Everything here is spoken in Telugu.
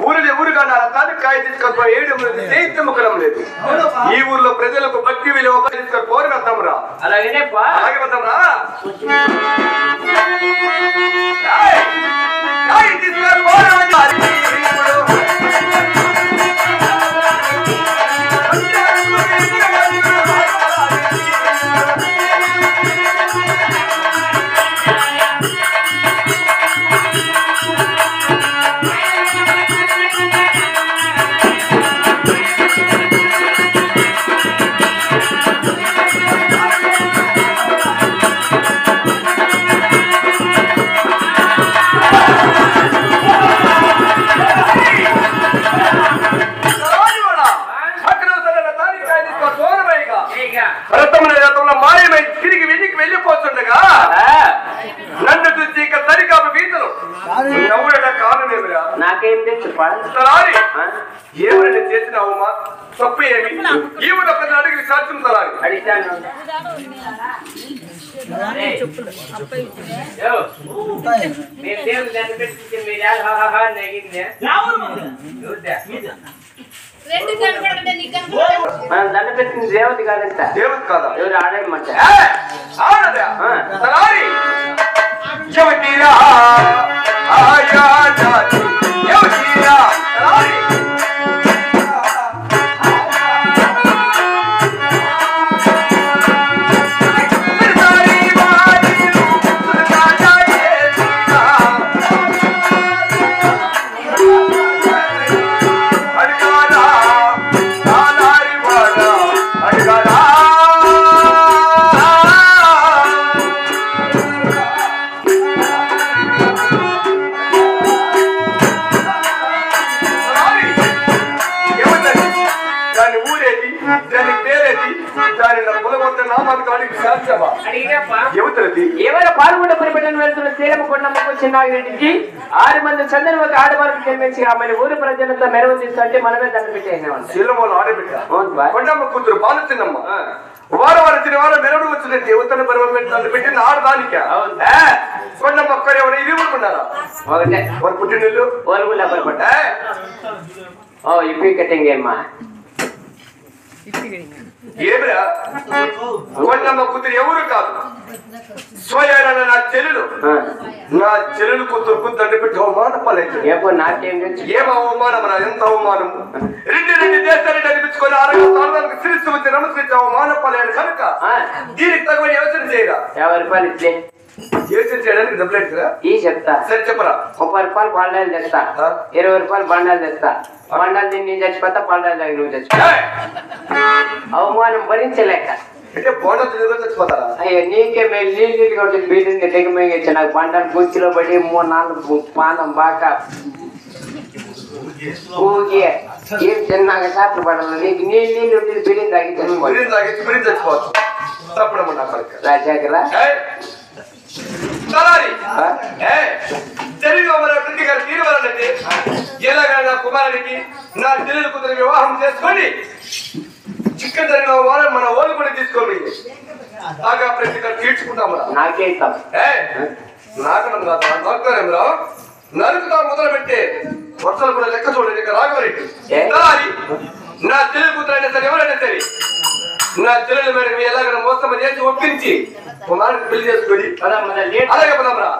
ఊరిని ఊరుగా నా రథాన్ని కాయ తీసుకొని ఏడు ముఖం లేదు. ఈ ఊర్లో ప్రజలకు భక్తి విలువ తీసుకొని కోరి వద్దాంరా. అలాగే వద్దాంరా. మాయమై తిరిగి వెనక్కి వెళ్ళిపోతుండగా నన్ను చూసి ఇక సరికాపు వీతలు నవ్వుడ కారణమేమిరా? నాకేం తెలుసు ఏమైనా చేసినావమ్మా? తప్పు ఏమి? ఈ ఊళ్ళో ప్రతి అడిగి సాధ్యం తలాలి అడిగాను. దండ పెట్టిన దేవత కాదంట. దేవత కాదా? ఎవరు ఆడేయమంట? ఎవరు పాల్గొండ పరిపెట్టను వెళ్తున్న శ్రీరమ కొండమ్మకు చిన్నారెడ్డికి 6 మంది చంద్ర ఒక ఆడవారికి జన్మించి ఆమెను ఊరు ప్రజలంతా మెరవ తీసుకుంటే మనమే దండ పెట్టేసామంట. కొండమ్మ కూతురు బాలు చిన్నమ్మ వారం శనివారం మెరవడు వచ్చిన దేవతను పరిపెట్టాలని పెట్టిన ఆడదానిక కొండమ్మ ఒక్కరే ఇది ఊరుకున్నారా? ఒకటే వారు పుట్టినళ్ళు వాళ్ళు కూడా పరిపడ్డ ఇప్పి కట్టింగేమ్మా ఏమిరా? కొండమ్మ కూతురు ఎవరు కాదు, స్వయాన నా చెల్లెలు. నా చెల్లెలు కూతురుకు దండ పెట్టి అవమానపాలైతే నాకేం ఏం అవమానం రా? ఎంత అవమానము! రెండు దేశాన్ని నడిపించుకొని ఆరోగ్య శిరస్సు వచ్చి నమస్కరించి అవమానపాలయ్యాను కనుక దీనికి తగ్గ యోచన చేయరా? 50 రూపాయలు ఇచ్చే యోచన చేయడానికి డబ్బులు కదా ఈ చెప్తా. సరే చెప్పరా. 30 రూపాయలు బండాలు తెస్తా, 20 రూపాయలు బండాలు తెస్తా. బండాలు తిని నేను చచ్చిపోతా, బండాలు దగ్గర నువ్వు చచ్చిపో. అవమానం భరించలేక అంటే బోండా చచ్చిపోతారా? అయ్యో నీకే మేము నీళ్ళు కొట్టి బీటిని దిగమేయచ్చు. నాకు బండాలు గుచ్చిలో పడి 3-4 పానం బాగా ఊగి ఏం చిన్నగా చేపలు పడాలి. నీకు నీళ్ళు ఉంటుంది బిల్డింగ్ తాగి చచ్చిపోవచ్చు. రాజాకరా తీరవాలంటే ఎలాగా నా కుమారుడికి నా చెల్లెలు కూతురు వివాహం చేసుకొని చికెన్ జరిగిన వారం మన ఓళ్ళు కూడా తీసుకోండి. బాగా ప్రతి తీర్చుకుంటాము. నాకే నాకేమరా నరుకుతా మొదలు పెట్టే వర్షాలు కూడా లెక్క చూడండి. ఇక రాఘవరెడ్డి నా చెల్లెలు కూతురు అయినా సరే ఎవరైనా సరే నా చెల్లెల మేరకు ఎలాగైనా మోసం చేసి ఒప్పించి కుమారుడికి పెళ్లి చేసుకొని అలాగే పదమరా.